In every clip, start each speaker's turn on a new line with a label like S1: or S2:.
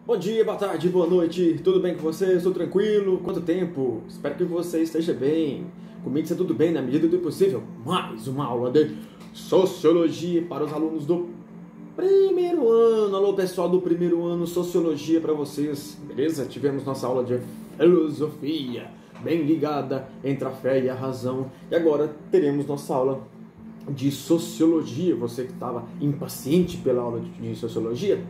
S1: Bom dia, boa tarde, boa noite, tudo bem com você? Estou tranquilo? Quanto tempo? Espero que você esteja bem. Comigo está tudo bem na medida do possível. Mais uma aula de Sociologia para os alunos do primeiro ano. Alô pessoal do primeiro ano, Sociologia para vocês, beleza? Tivemos nossa aula de Filosofia, bem ligada entre a fé e a razão. E agora teremos nossa aula de Sociologia. Você que estava impaciente pela aula de Sociologia,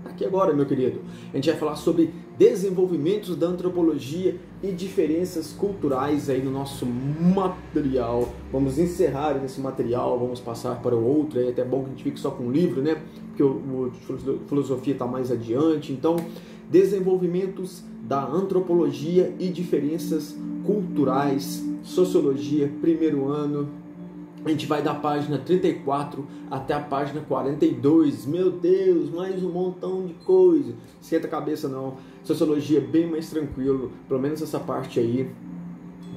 S1: aqui agora, meu querido, a gente vai falar sobre desenvolvimentos da antropologia e diferenças culturais aí no nosso material. Vamos encerrar nesse material, vamos passar para o outro, é até bom que a gente fique só com o livro, né? Porque o filosofia está mais adiante. Então, desenvolvimentos da antropologia e diferenças culturais, sociologia, primeiro ano. A gente vai da página 34 até a página 42. Meu Deus, mais um montão de coisa. Esquenta a cabeça não. Sociologia é bem mais tranquilo, pelo menos essa parte aí,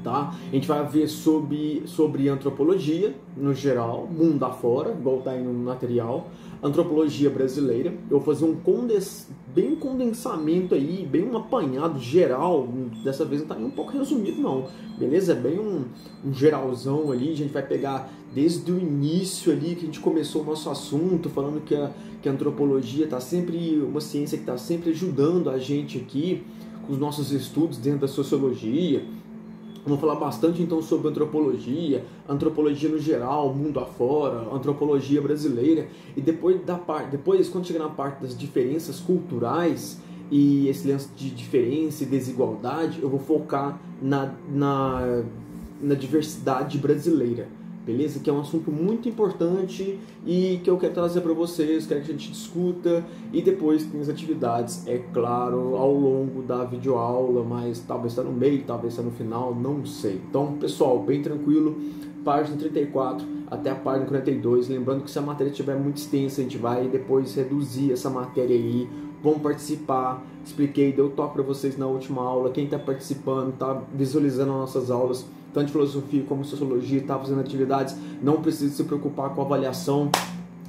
S1: tá? A gente vai ver sobre antropologia, no geral, mundo afora, igual tá aí no material. Antropologia brasileira. Eu vou fazer bem condensamento aí, bem um apanhado geral. Dessa vez não tá nem um pouco resumido não, beleza? É bem um geralzão ali. A gente vai pegar desde o início ali, que a gente começou o nosso assunto, falando que a antropologia tá sempre, uma ciência que está sempre ajudando a gente aqui, com os nossos estudos dentro da sociologia. Vamos falar bastante então sobre antropologia no geral, mundo afora, antropologia brasileira. E depois, quando chegar na parte das diferenças culturais e esse lance de diferença e desigualdade, eu vou focar na diversidade brasileira, beleza? Que é um assunto muito importante e que eu quero trazer para vocês, quero que a gente discuta, e depois tem as atividades, é claro, ao longo da videoaula, mas talvez está no meio, talvez está no final, não sei. Então, pessoal, bem tranquilo, página 34 até a página 42, lembrando que se a matéria estiver muito extensa, a gente vai depois reduzir essa matéria aí. Vão participar, expliquei, deu toque para vocês na última aula, quem está participando, está visualizando as nossas aulas, tanto de filosofia como sociologia, está fazendo atividades, não precisa se preocupar com a avaliação,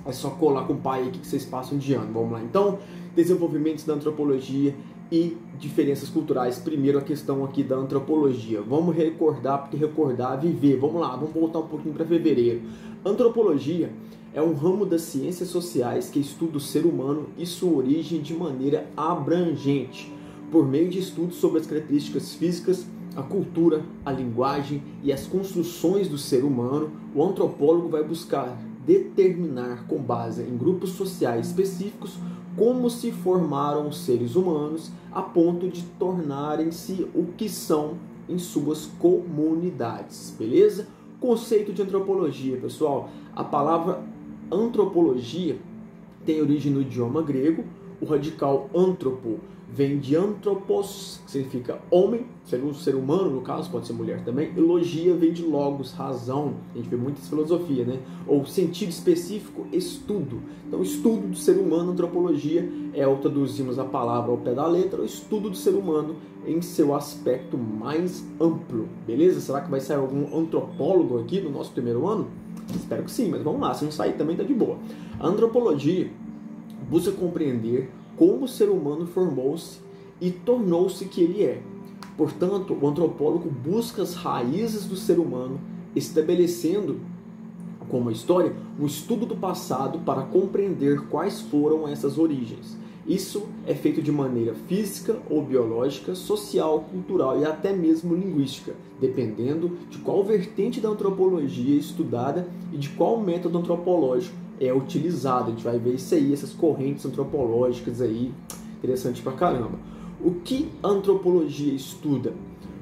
S1: é só colar com o pai aí que vocês passam de ano. Vamos lá, então, desenvolvimentos da antropologia e diferenças culturais. Primeiro a questão aqui da antropologia, vamos recordar, porque recordar é viver. Vamos lá, vamos voltar um pouquinho para fevereiro. Antropologia é um ramo das ciências sociais que estuda o ser humano e sua origem de maneira abrangente, por meio de estudos sobre as características físicas, a cultura, a linguagem e as construções do ser humano. O antropólogo vai buscar determinar, com base em grupos sociais específicos, como se formaram os seres humanos a ponto de tornarem-se o que são em suas comunidades, beleza? Conceito de antropologia, pessoal. A palavra antropologia tem origem no idioma grego. O radical antropo vem de anthropos, que significa homem, seria um ser humano, no caso, pode ser mulher também. E logia vem de logos, razão. A gente vê muita filosofia, né? Ou sentido específico, estudo. Então, estudo do ser humano, antropologia, traduzimos a palavra ao pé da letra, o estudo do ser humano em seu aspecto mais amplo, beleza? Será que vai sair algum antropólogo aqui no nosso primeiro ano? Espero que sim, mas vamos lá, se não sair também tá de boa. A antropologia busca compreender como o ser humano formou-se e tornou-se que ele é. Portanto, o antropólogo busca as raízes do ser humano, estabelecendo como história um estudo do passado para compreender quais foram essas origens. Isso é feito de maneira física ou biológica, social, cultural e até mesmo linguística, dependendo de qual vertente da antropologia é estudada e de qual método antropológico é utilizado. A gente vai ver isso aí, essas correntes antropológicas aí, interessante pra caramba. O que a antropologia estuda?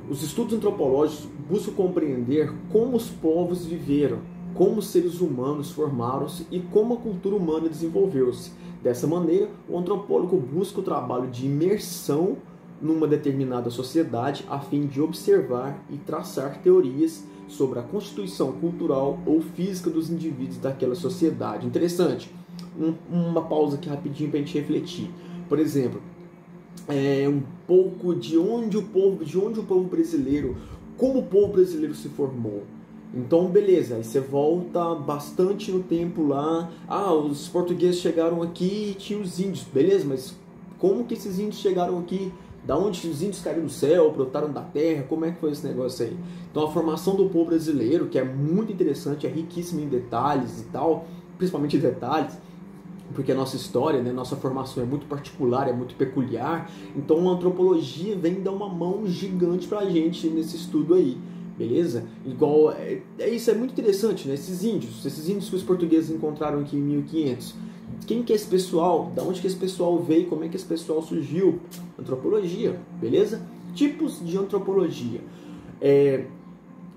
S1: Os estudos antropológicos buscam compreender como os povos viveram, como os seres humanos formaram-se e como a cultura humana desenvolveu-se. Dessa maneira, o antropólogo busca o trabalho de imersão numa determinada sociedade a fim de observar e traçar teorias sobre a constituição cultural ou física dos indivíduos daquela sociedade. Interessante. Uma pausa aqui rapidinho para a gente refletir. Por exemplo, um pouco de onde o povo brasileiro, como o povo brasileiro se formou. Então, beleza, aí você volta bastante no tempo lá. Os portugueses chegaram aqui e tinha os índios, beleza, mas como que esses índios chegaram aqui, da onde os índios caíram do céu, brotaram da terra, como é que foi esse negócio aí. Então a formação do povo brasileiro, que é muito interessante, é riquíssima em detalhes e tal, principalmente em detalhes, porque a nossa história, né, nossa formação é muito particular, é muito peculiar, então a antropologia vem dar uma mão gigante pra gente nesse estudo aí, beleza? Igual, isso é muito interessante, né, esses índios que os portugueses encontraram aqui em 1500, quem que é esse pessoal? Da onde que esse pessoal veio? Como é que esse pessoal surgiu? Antropologia, beleza? Tipos de antropologia.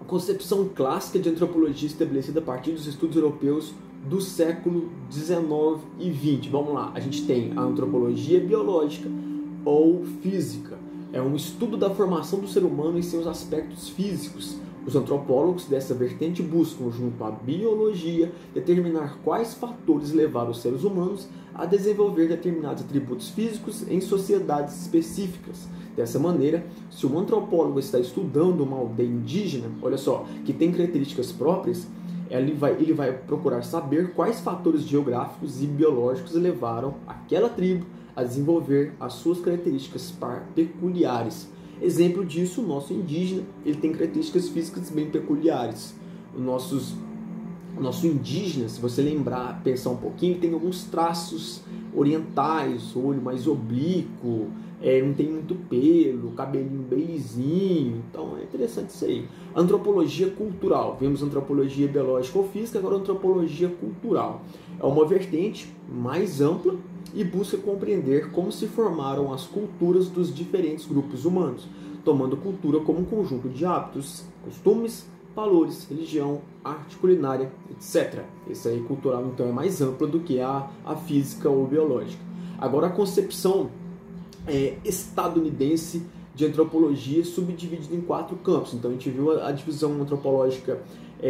S1: A concepção clássica de antropologia estabelecida a partir dos estudos europeus do século XIX e XX. Vamos lá, a gente tem a antropologia biológica ou física. É um estudo da formação do ser humano em seus aspectos físicos. Os antropólogos dessa vertente buscam, junto à biologia, determinar quais fatores levaram os seres humanos a desenvolver determinados atributos físicos em sociedades específicas. Dessa maneira, se um antropólogo está estudando uma aldeia indígena, olha só, que tem características próprias, ele vai procurar saber quais fatores geográficos e biológicos levaram aquela tribo a desenvolver as suas características peculiares. Exemplo disso, o nosso indígena, ele tem características físicas bem peculiares. O nosso indígena, se você lembrar, pensar um pouquinho, tem alguns traços orientais, olho mais oblíquo, não tem muito pelo, cabelinho bem lisinho, então é interessante isso aí. Antropologia cultural, vemos antropologia biológica ou física, agora antropologia cultural. É uma vertente mais ampla e busca compreender como se formaram as culturas dos diferentes grupos humanos, tomando cultura como um conjunto de hábitos, costumes, valores, religião, arte, culinária, etc. Esse aí cultural então é mais ampla do que a física ou biológica. Agora a concepção estadunidense de antropologia subdividida em 4 campos. Então a gente viu a divisão antropológica,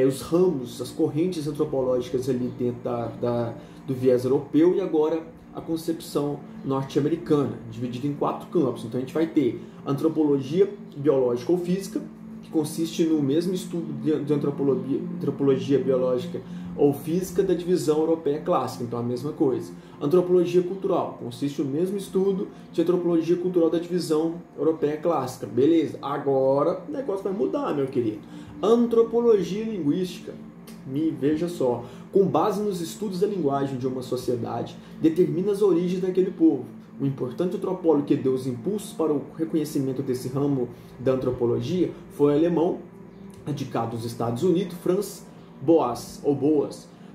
S1: os ramos, as correntes antropológicas ali dentro do viés europeu, e agora a concepção norte-americana, dividida em 4 campos. Então a gente vai ter antropologia biológica ou física, que consiste no mesmo estudo de antropologia biológica ou física da divisão europeia clássica, então a mesma coisa. Antropologia cultural, consiste no mesmo estudo de antropologia cultural da divisão europeia clássica. Beleza, agora o negócio vai mudar, meu querido. Antropologia linguística, veja só, com base nos estudos da linguagem de uma sociedade, determina as origens daquele povo. O importante antropólogo que deu os impulsos para o reconhecimento desse ramo da antropologia foi o alemão, radicado nos Estados Unidos, Franz Boas.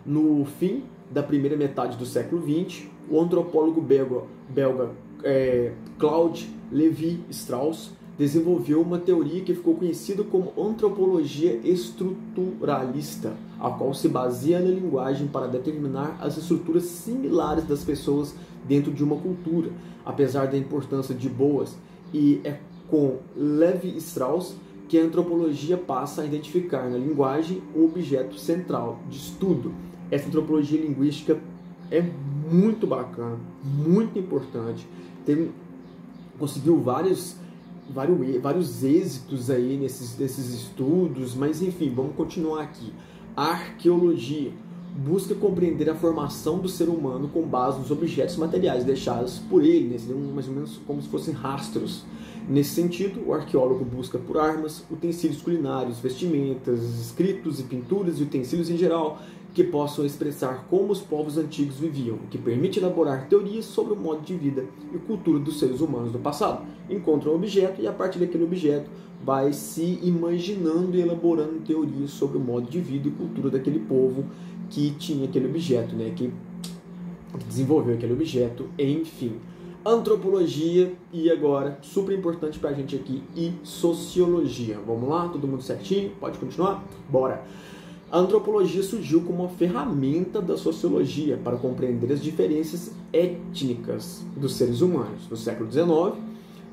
S1: No fim da primeira metade do século XX, o antropólogo belga Claude Lévi-Strauss desenvolveu uma teoria que ficou conhecida como antropologia estruturalista, a qual se baseia na linguagem para determinar as estruturas similares das pessoas dentro de uma cultura. Apesar da importância de Boas, e é com Lévi-Strauss que a antropologia passa a identificar na linguagem o objeto central de estudo. Essa antropologia linguística é muito bacana, muito importante. Conseguiu vários êxitos aí nesses estudos, mas enfim, vamos continuar aqui. A arqueologia busca compreender a formação do ser humano com base nos objetos materiais deixados por ele, né? Seriam mais ou menos como se fossem rastros. Nesse sentido, o arqueólogo busca por armas, utensílios culinários, vestimentas, escritos e pinturas e utensílios em geral que possam expressar como os povos antigos viviam, o que permite elaborar teorias sobre o modo de vida e cultura dos seres humanos do passado. Encontra um objeto e, a partir daquele objeto, vai se imaginando e elaborando teorias sobre o modo de vida e cultura daquele povo que tinha aquele objeto, né? Que desenvolveu aquele objeto, enfim. Antropologia e agora, super importante pra gente aqui, e sociologia. Vamos lá? Todo mundo certinho? Pode continuar? Bora! A antropologia surgiu como uma ferramenta da sociologia para compreender as diferenças étnicas dos seres humanos. No século XIX,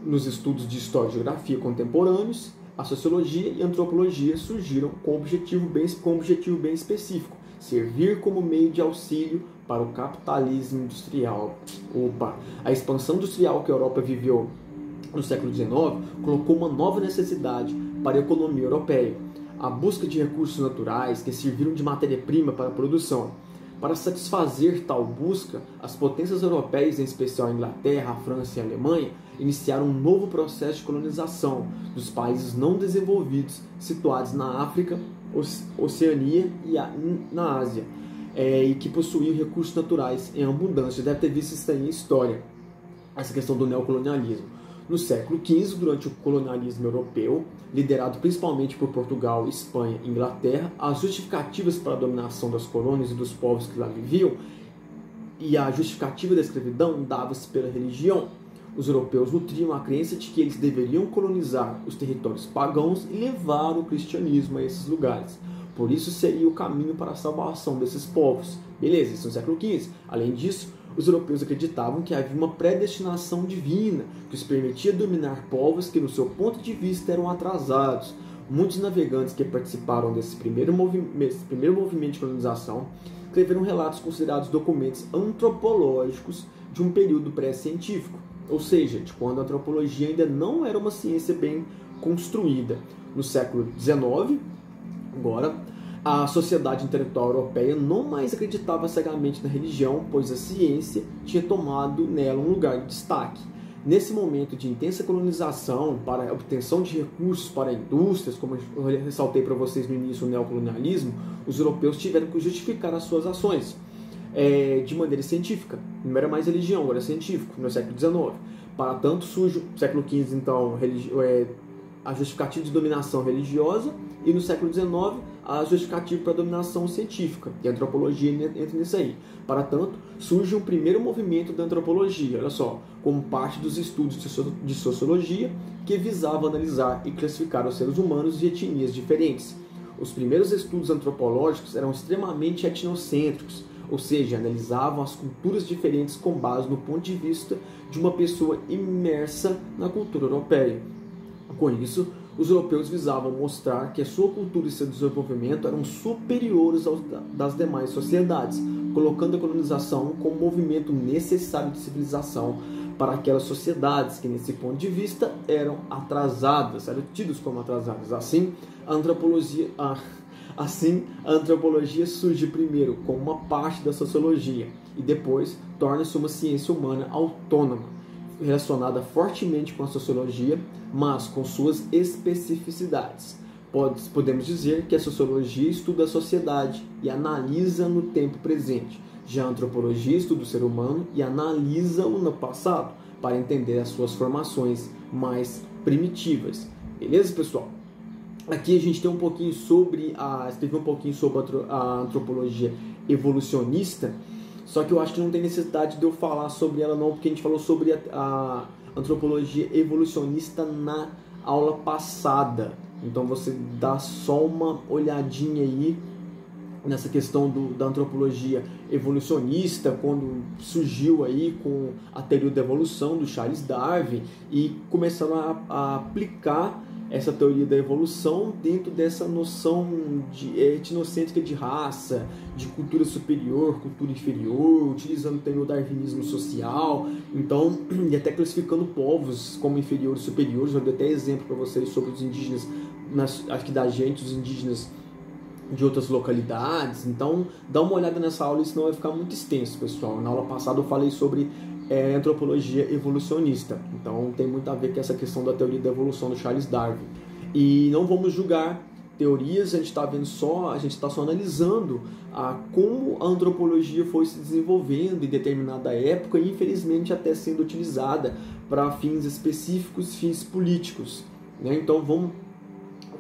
S1: nos estudos de história e geografia contemporâneos, a sociologia e a antropologia surgiram com um objetivo bem específico: servir como meio de auxílio para o capitalismo industrial. A expansão industrial que a Europa viveu no século XIX colocou uma nova necessidade para a economia europeia: a busca de recursos naturais que serviram de matéria-prima para a produção. Para satisfazer tal busca, as potências europeias, em especial a Inglaterra, a França e a Alemanha, iniciaram um novo processo de colonização dos países não desenvolvidos situados na África, Oceania e na Ásia, e que possuíam recursos naturais em abundância. Deve ter visto isso aí em história, essa questão do neocolonialismo. No século XV, durante o colonialismo europeu, liderado principalmente por Portugal, Espanha e Inglaterra, as justificativas para a dominação das colônias e dos povos que lá viviam e a justificativa da escravidão dava-se pela religião. Os europeus nutriam a crença de que eles deveriam colonizar os territórios pagãos e levar o cristianismo a esses lugares. Por isso seria o caminho para a salvação desses povos. Beleza, isso no século XV. Além disso, os europeus acreditavam que havia uma predestinação divina que os permitia dominar povos que, no seu ponto de vista, eram atrasados. Muitos navegantes que participaram desse primeiro movimento de colonização escreveram relatos considerados documentos antropológicos de um período pré-científico, ou seja, de quando a antropologia ainda não era uma ciência bem construída. No século XIX, agora, a sociedade intelectual europeia não mais acreditava cegamente na religião, pois a ciência tinha tomado nela um lugar de destaque. Nesse momento de intensa colonização, para a obtenção de recursos para indústrias, como eu ressaltei para vocês no início, o neocolonialismo, os europeus tiveram que justificar as suas ações de maneira científica. Não era mais religião, era científico, no século XIX. Para tanto, surge no século XV, então, a justificativa de dominação religiosa, e no século XIX, a justificativa para a dominação científica, e a antropologia entra nisso aí. Para tanto, surge um primeiro movimento da antropologia, olha só, como parte dos estudos de sociologia, que visava analisar e classificar os seres humanos de etnias diferentes. Os primeiros estudos antropológicos eram extremamente etnocêntricos, ou seja, analisavam as culturas diferentes com base no ponto de vista de uma pessoa imersa na cultura europeia. Com isso, os europeus visavam mostrar que a sua cultura e seu desenvolvimento eram superiores aos das demais sociedades, colocando a colonização como um movimento necessário de civilização para aquelas sociedades que, nesse ponto de vista, eram atrasadas, eram tidas como atrasadas. Assim, a antropologia surge primeiro como uma parte da sociologia e depois torna-se uma ciência humana autônoma, relacionada fortemente com a sociologia, mas com suas especificidades. Podemos dizer que a sociologia estuda a sociedade e analisa no tempo presente. Já a antropologia estuda o ser humano e analisa-o no passado, para entender as suas formações mais primitivas. Beleza, pessoal? Aqui a gente tem um pouquinho sobre a antropologia evolucionista, só que eu acho que não tem necessidade de eu falar sobre ela não, porque a gente falou sobre a antropologia evolucionista na aula passada. Então você dá só uma olhadinha aí nessa questão da antropologia evolucionista, quando surgiu aí com a teoria da evolução do Charles Darwin e começaram a aplicar essa teoria da evolução dentro dessa noção de etnocêntrica de raça, de cultura superior, cultura inferior, utilizando também o darwinismo social, então, e até classificando povos como inferiores e superiores. Eu dei até exemplo para vocês sobre os indígenas, aqui da gente, os indígenas de outras localidades. Então, dá uma olhada nessa aula, senão vai ficar muito extenso, pessoal. Na aula passada eu falei sobre antropologia evolucionista, então tem muito a ver com essa questão da teoria da evolução do Charles Darwin. E não vamos julgar teorias, a gente está só analisando como a antropologia foi se desenvolvendo em determinada época e infelizmente até sendo utilizada para fins específicos, fins políticos, né? Então vamos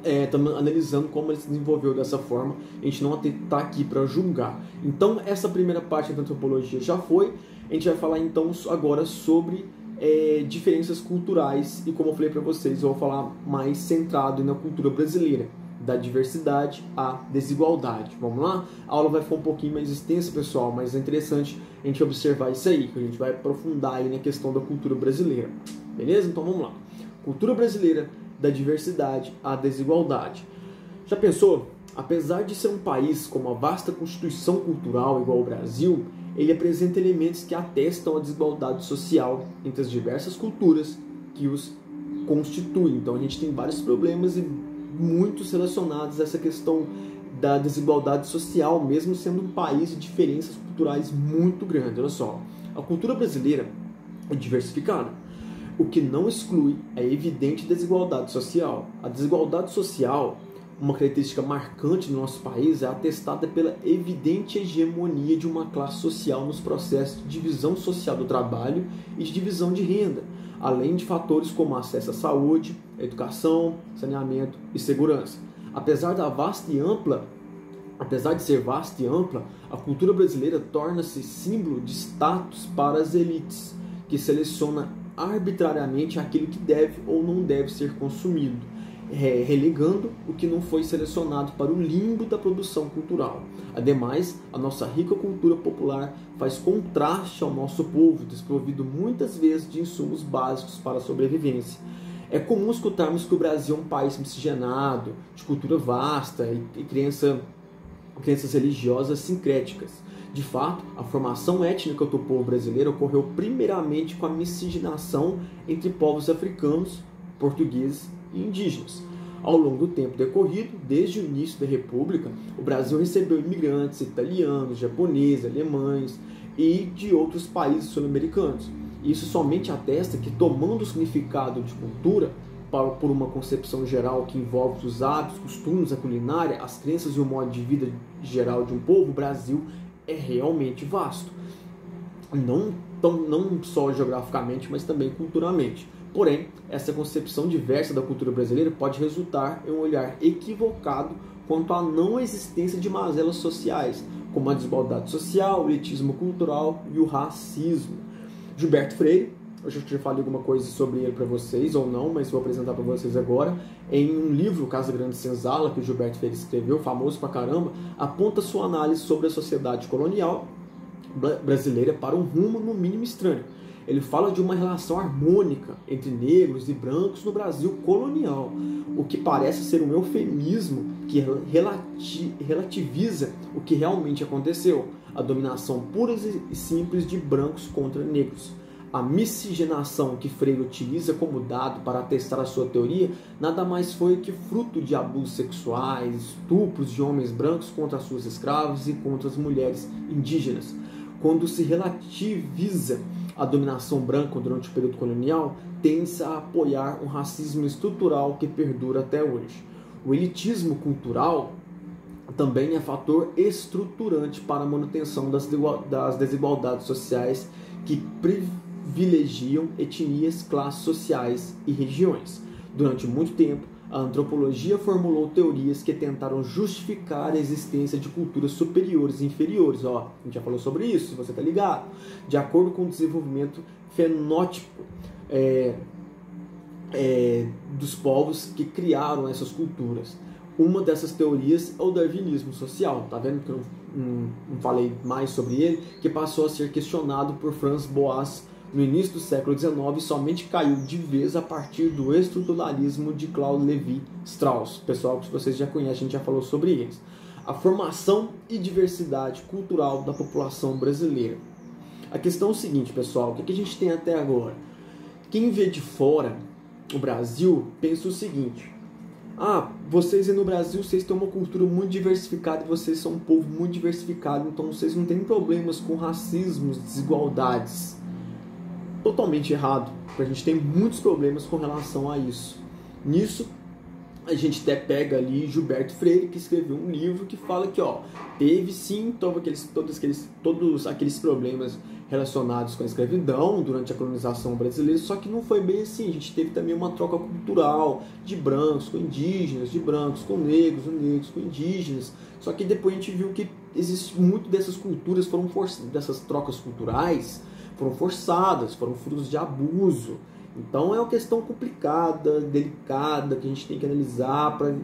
S1: estamos analisando como ele se desenvolveu dessa forma. A gente não está aqui para julgar. Então essa primeira parte da antropologia já foi. A gente vai falar então agora sobre diferenças culturais, e como eu falei para vocês, eu vou falar mais centrado na cultura brasileira, da diversidade à desigualdade. Vamos lá? A aula vai ficar um pouquinho mais extensa, pessoal, mas é interessante a gente observar isso aí, que a gente vai aprofundar aí na questão da cultura brasileira. Beleza? Então vamos lá. Cultura brasileira, da diversidade à desigualdade. Já pensou? Apesar de ser um país com uma vasta constituição cultural igual ao Brasil, ele apresenta elementos que atestam a desigualdade social entre as diversas culturas que os constituem. Então a gente tem vários problemas e muitos relacionados a essa questão da desigualdade social, mesmo sendo um país de diferenças culturais muito grandes. Olha só, a cultura brasileira é diversificada, o que não exclui a evidente desigualdade social. A desigualdade social, uma característica marcante do nosso país, é atestada pela evidente hegemonia de uma classe social nos processos de divisão social do trabalho e de divisão de renda, além de fatores como acesso à saúde, educação, saneamento e segurança. Apesar de ser vasta e ampla, a cultura brasileira torna-se símbolo de status para as elites, que seleciona arbitrariamente aquilo que deve ou não deve ser consumido, relegando o que não foi selecionado para o limbo da produção cultural. Ademais, a nossa rica cultura popular faz contraste ao nosso povo, desprovido muitas vezes de insumos básicos para a sobrevivência. É comum escutarmos que o Brasil é um país miscigenado, de cultura vasta e crenças religiosas sincréticas. De fato, a formação étnica do povo brasileiro ocorreu primeiramente com a miscigenação entre povos africanos, portugueses e indígenas. Ao longo do tempo decorrido, desde o início da República, o Brasil recebeu imigrantes italianos, japoneses, alemães e de outros países sul-americanos. Isso somente atesta que, tomando o significado de cultura por uma concepção geral que envolve os hábitos, costumes, a culinária, as crenças e o modo de vida geral de um povo, o Brasil é realmente vasto. Não só geograficamente, mas também culturalmente. Porém, essa concepção diversa da cultura brasileira pode resultar em um olhar equivocado quanto à não existência de mazelas sociais, como a desigualdade social, o elitismo cultural e o racismo. Gilberto Freire, eu já falei alguma coisa sobre ele para vocês ou não, mas vou apresentar para vocês agora. Em um livro, Casa Grande Senzala, que o Gilberto Freire escreveu, famoso pra caramba, aponta sua análise sobre a sociedade colonial brasileira para um rumo no mínimo estranho. Ele fala de uma relação harmônica entre negros e brancos no Brasil colonial, o que parece ser um eufemismo que relativiza o que realmente aconteceu, a dominação pura e simples de brancos contra negros. A miscigenação que Freire utiliza como dado para atestar a sua teoria nada mais foi que fruto de abusos sexuais, estupros de homens brancos contra suas escravas e contra as mulheres indígenas. Quando se relativiza a dominação branca durante o período colonial, tende-se a apoiar um racismo estrutural que perdura até hoje. O elitismo cultural também é fator estruturante para a manutenção das desigualdades sociais que privilegiam etnias, classes sociais e regiões. Durante muito tempo, a antropologia formulou teorias que tentaram justificar a existência de culturas superiores e inferiores. A gente já falou sobre isso, se você está ligado. De acordo com o desenvolvimento fenótipo dos povos que criaram essas culturas. Uma dessas teorias é o darwinismo social. Tá vendo que eu não falei mais sobre ele? Que passou a ser questionado por Franz Boas no início do século XIX e somente caiu de vez a partir do estruturalismo de Claude Lévi-Strauss. Pessoal que vocês já conhecem, a gente já falou sobre eles. A formação e diversidade cultural da população brasileira. A questão é o seguinte, pessoal, o que a gente tem até agora? Quem vê de fora o Brasil pensa o seguinte: vocês aí no Brasil, vocês têm uma cultura muito diversificada e vocês são um povo muito diversificado, então vocês não têm problemas com racismos, desigualdades. Totalmente errado, porque a gente tem muitos problemas com relação a isso. Nisso, a gente até pega ali Gilberto Freire, que escreveu um livro que fala que teve sim todos aqueles problemas relacionados com a escravidão durante a colonização brasileira, só que não foi bem assim. A gente teve também uma troca cultural de brancos com indígenas, de brancos com negros com indígenas, só que depois a gente viu que existe muito dessas culturas, dessas trocas culturais foram forçadas, foram frutos de abuso. Então é uma questão complicada, delicada, que a gente tem que analisar para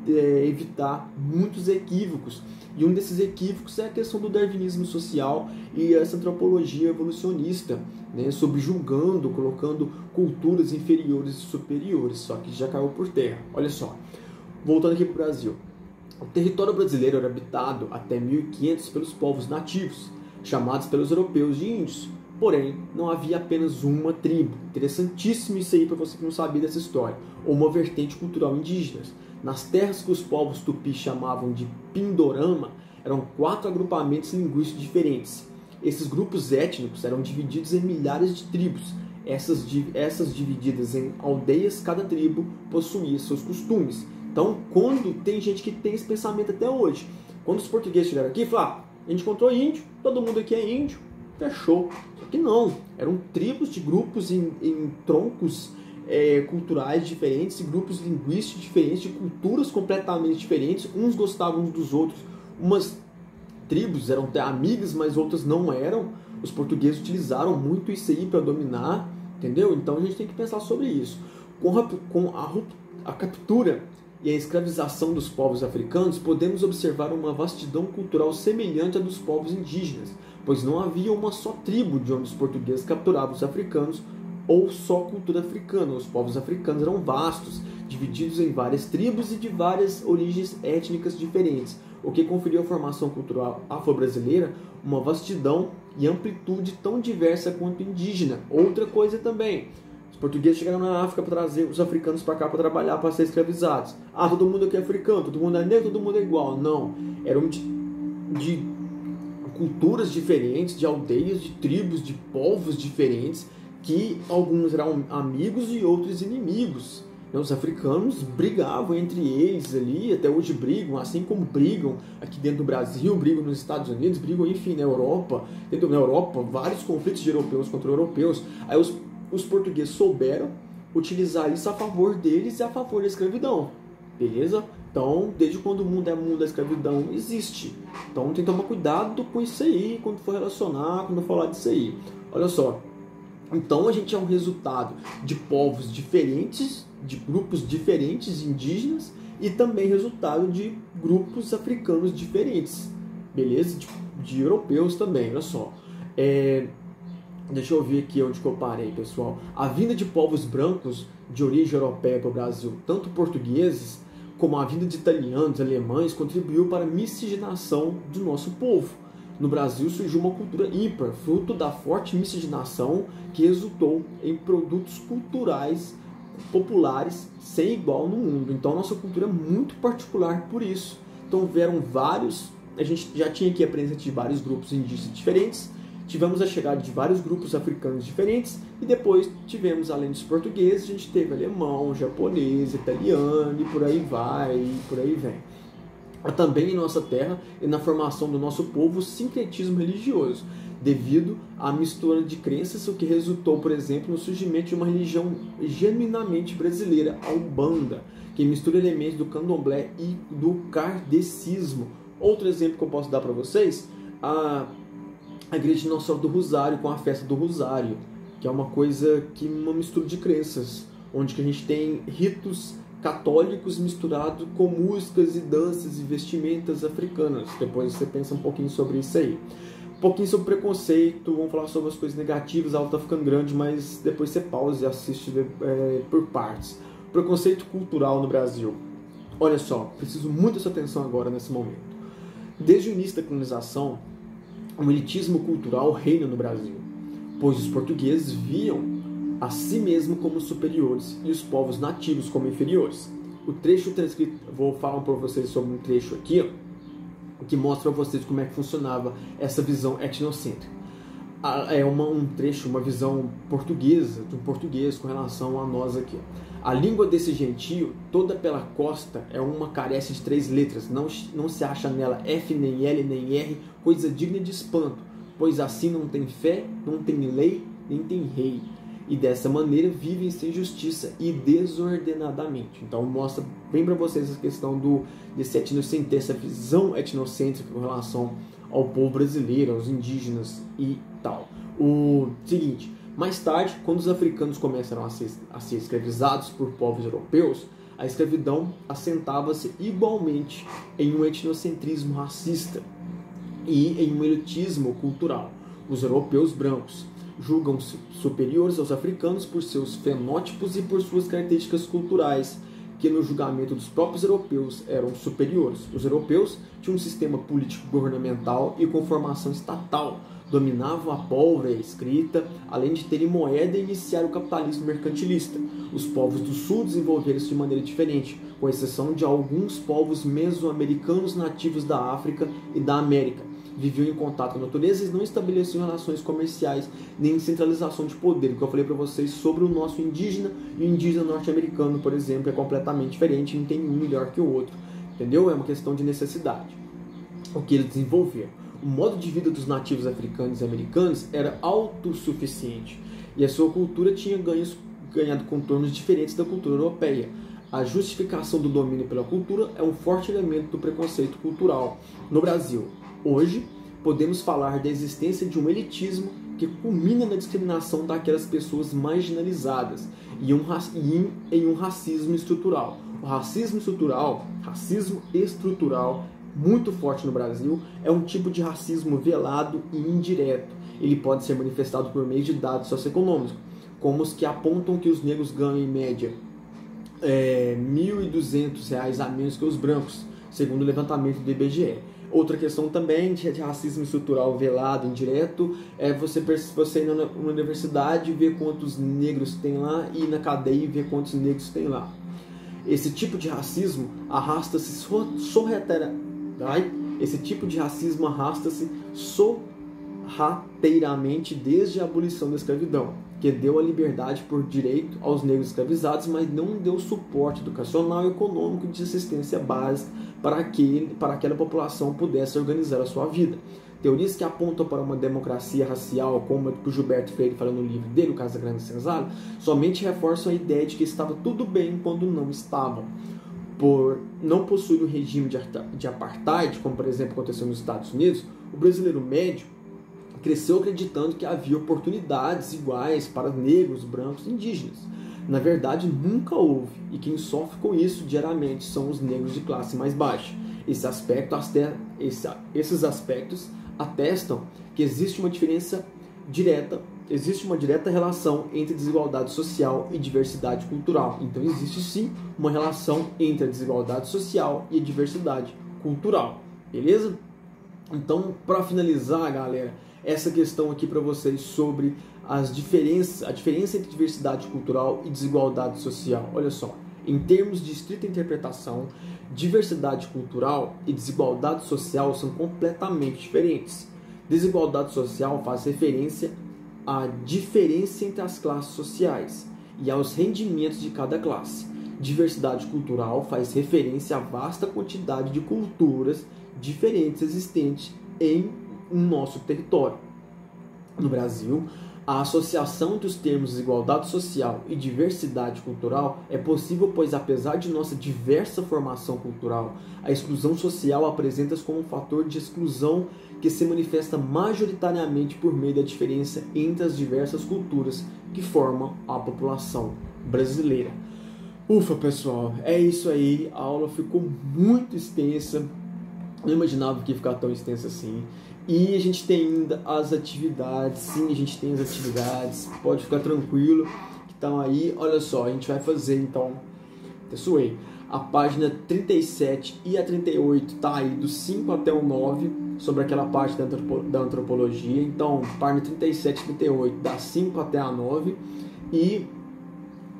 S1: evitar muitos equívocos. E um desses equívocos é a questão do darwinismo social e essa antropologia evolucionista, subjugando, colocando culturas inferiores e superiores, só que já caiu por terra. Olha só, voltando aqui para o Brasil. O território brasileiro era habitado até 1500 pelos povos nativos, chamados pelos europeus de índios. Porém, não havia apenas uma tribo. Interessantíssimo isso aí para você que não sabia dessa história. Ou uma vertente cultural indígena. Nas terras que os povos tupis chamavam de Pindorama, eram 4 agrupamentos linguísticos diferentes. Esses grupos étnicos eram divididos em milhares de tribos. Essas divididas em aldeias, cada tribo possuía seus costumes. Então, quando tem gente que tem esse pensamento até hoje, quando os portugueses chegaram aqui, falaram, a gente encontrou índio, todo mundo aqui é índio, fechou. Só que não, eram tribos de grupos em troncos culturais diferentes, grupos linguísticos diferentes, de culturas completamente diferentes, uns gostavam uns dos outros, umas tribos eram até amigas, mas outras não eram. Os portugueses utilizaram muito isso aí para dominar, entendeu? Então a gente tem que pensar sobre isso. Com a captura e a escravização dos povos africanos, podemos observar uma vastidão cultural semelhante à dos povos indígenas, pois não havia uma só tribo de onde os portugueses capturavam os africanos, ou só cultura africana. Os povos africanos eram vastos, divididos em várias tribos e de várias origens étnicas diferentes, o que conferiu à formação cultural afro-brasileira uma vastidão e amplitude tão diversa quanto indígena. Outra coisa também, os portugueses chegaram na África para trazer os africanos para cá para trabalhar, para ser escravizados. Ah, todo mundo aqui é africano, todo mundo é negro, todo mundo é igual. Não, eram de culturas diferentes, de aldeias, de tribos, de povos diferentes, que alguns eram amigos e outros inimigos. Os africanos brigavam entre eles ali, até hoje brigam, assim como brigam aqui dentro do Brasil, brigam nos Estados Unidos, brigam, enfim, na Europa. Na Europa, vários conflitos de europeus contra europeus. Aí os portugueses souberam utilizar isso a favor deles e a favor da escravidão. Beleza? Então, desde quando o mundo é mundo, a escravidão existe. Então, tem que tomar cuidado com isso aí, quando for relacionar, quando for falar disso aí. Olha só. Então, a gente é um resultado de povos diferentes, de grupos diferentes indígenas e também resultado de grupos africanos diferentes, beleza? De europeus também, olha só. Deixa eu ver aqui onde que eu parei, pessoal. A vinda de povos brancos de origem europeia para o Brasil, tanto portugueses como a vinda de italianos, alemães, contribuiu para a miscigenação do nosso povo. No Brasil surgiu uma cultura ímpar, fruto da forte miscigenação que resultou em produtos culturais populares sem igual no mundo. Então, nossa cultura é muito particular por isso. Então, vieram vários, a gente já tinha aqui a presença de vários grupos indígenas diferentes, tivemos a chegada de vários grupos africanos diferentes e depois tivemos, além dos portugueses, a gente teve alemão, japonês, italiano e por aí vai, e por aí vem. Também em nossa terra e na formação do nosso povo o sincretismo religioso, devido à mistura de crenças, o que resultou, por exemplo, no surgimento de uma religião genuinamente brasileira, a Umbanda, que mistura elementos do candomblé e do kardecismo. Outro exemplo que eu posso dar para vocês, a Igreja de Nossa Senhora do Rosário com a festa do Rosário, que é uma mistura de crenças, onde que a gente tem ritos católicos misturados com músicas e danças e vestimentas africanas. Depois você pensa um pouquinho sobre isso aí. Um pouquinho sobre preconceito, vamos falar sobre as coisas negativas, a aula tá ficando grande, mas depois você pausa e assiste por partes. Preconceito cultural no Brasil. Olha só, preciso muito dessa atenção agora nesse momento. Desde o início da colonização, o elitismo cultural reina no Brasil, pois os portugueses viam a si mesmo como superiores e os povos nativos como inferiores. O trecho transcrito, vou falar para vocês sobre um trecho aqui, ó, que mostra para vocês como é que funcionava essa visão etnocêntrica. É um trecho, uma visão portuguesa, de um português com relação a nós aqui. A língua desse gentio, toda pela costa, é uma carece de 3 letras, não se acha nela F, nem L, nem R, coisa digna de espanto, pois assim não tem fé, não tem lei, nem tem rei. E dessa maneira vivem sem justiça e desordenadamente. Então mostra bem para vocês a questão desse etnocentrismo, essa visão etnocêntrica com relação ao povo brasileiro, aos indígenas e tal. O seguinte, mais tarde, quando os africanos começaram a ser escravizados por povos europeus, a escravidão assentava-se igualmente em um etnocentrismo racista e em um elitismo cultural. Os europeus brancos julgam-se superiores aos africanos por seus fenótipos e por suas características culturais, que no julgamento dos próprios europeus eram superiores. Os europeus tinham um sistema político governamental e com formação estatal, dominavam a pólvora e a escrita, além de terem moeda e iniciar o capitalismo mercantilista. Os povos do sul desenvolveram-se de maneira diferente, com exceção de alguns povos mesoamericanos nativos da África e da América. Viviam em contato com a natureza e não estabeleciam relações comerciais nem centralização de poder. O que eu falei para vocês sobre o nosso indígena e o indígena norte-americano, por exemplo, é completamente diferente, não tem um melhor que o outro. Entendeu? É uma questão de necessidade. O que eles desenvolveram. O modo de vida dos nativos africanos e americanos era autossuficiente e a sua cultura tinha ganhado contornos diferentes da cultura europeia. A justificação do domínio pela cultura é um forte elemento do preconceito cultural no Brasil. Hoje, podemos falar da existência de um elitismo que culmina na discriminação daquelas pessoas marginalizadas e em um racismo estrutural. O racismo estrutural, muito forte no Brasil, é um tipo de racismo velado e indireto. Ele pode ser manifestado por meio de dados socioeconômicos, como os que apontam que os negros ganham em média R$ 1.200 a menos que os brancos, segundo o levantamento do IBGE. Outra questão também de racismo estrutural velado e indireto é você ir na universidade e ver quantos negros tem lá e ir na cadeia e ver quantos negros tem lá. Esse tipo de racismo arrasta-se sorrateiramente desde a abolição da escravidão, que deu a liberdade por direito aos negros escravizados, mas não deu suporte educacional e econômico de assistência básica para aquela população pudesse organizar a sua vida. Teorias que apontam para uma democracia racial, como o Gilberto Freire fala no livro dele, O Casagrande Senzala, somente reforçam a ideia de que estava tudo bem quando não estavam. Por não possuir um regime de apartheid, como por exemplo aconteceu nos Estados Unidos, o brasileiro médio cresceu acreditando que havia oportunidades iguais para negros, brancos e indígenas. Na verdade, nunca houve, e quem sofre com isso diariamente são os negros de classe mais baixa. Esses aspectos atestam que existe uma direta relação entre desigualdade social e diversidade cultural. Então existe sim uma relação entre a desigualdade social e a diversidade cultural. Beleza? Então, para finalizar, galera, essa questão aqui para vocês sobre a diferença entre diversidade cultural e desigualdade social. Olha só, em termos de estrita interpretação, diversidade cultural e desigualdade social são completamente diferentes. Desigualdade social faz referência à diferença entre as classes sociais e aos rendimentos de cada classe. Diversidade cultural faz referência à vasta quantidade de culturas diferentes existentes em nosso território. No Brasil, a associação entre os termos desigualdade social e diversidade cultural é possível, pois apesar de nossa diversa formação cultural, a exclusão social apresenta-se como um fator de exclusão que se manifesta majoritariamente por meio da diferença entre as diversas culturas que formam a população brasileira. Ufa, pessoal, é isso aí. A aula ficou muito extensa. Não imaginava que ia ficar tão extensa assim. E a gente tem ainda as atividades. Sim, a gente tem as atividades. Pode ficar tranquilo que estão aí. Olha só, a gente vai fazer então. Pessoal, a página 37 e a 38 tá aí do 5 até o 9, sobre aquela parte da antropologia. Então, página 37 e 38 da 5 até a 9. E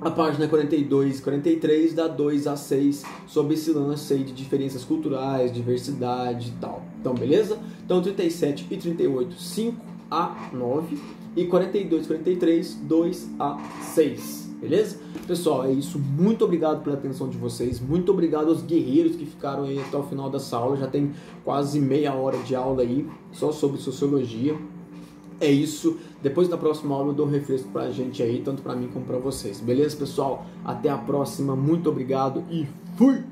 S1: a página 42 e 43 dá 2 a 6 sobre esse lance aí de diferenças culturais, diversidade e tal. Então, beleza? Então, 37 e 38, 5 a 9. E 42 e 43, 2 a 6. Beleza? Pessoal, é isso. Muito obrigado pela atenção de vocês. Muito obrigado aos guerreiros que ficaram aí até o final dessa aula. Já tem quase meia hora de aula aí, só sobre sociologia. É isso. Depois da próxima aula eu dou um refresco pra gente aí, tanto pra mim como pra vocês. Beleza, pessoal? Até a próxima. Muito obrigado e fui!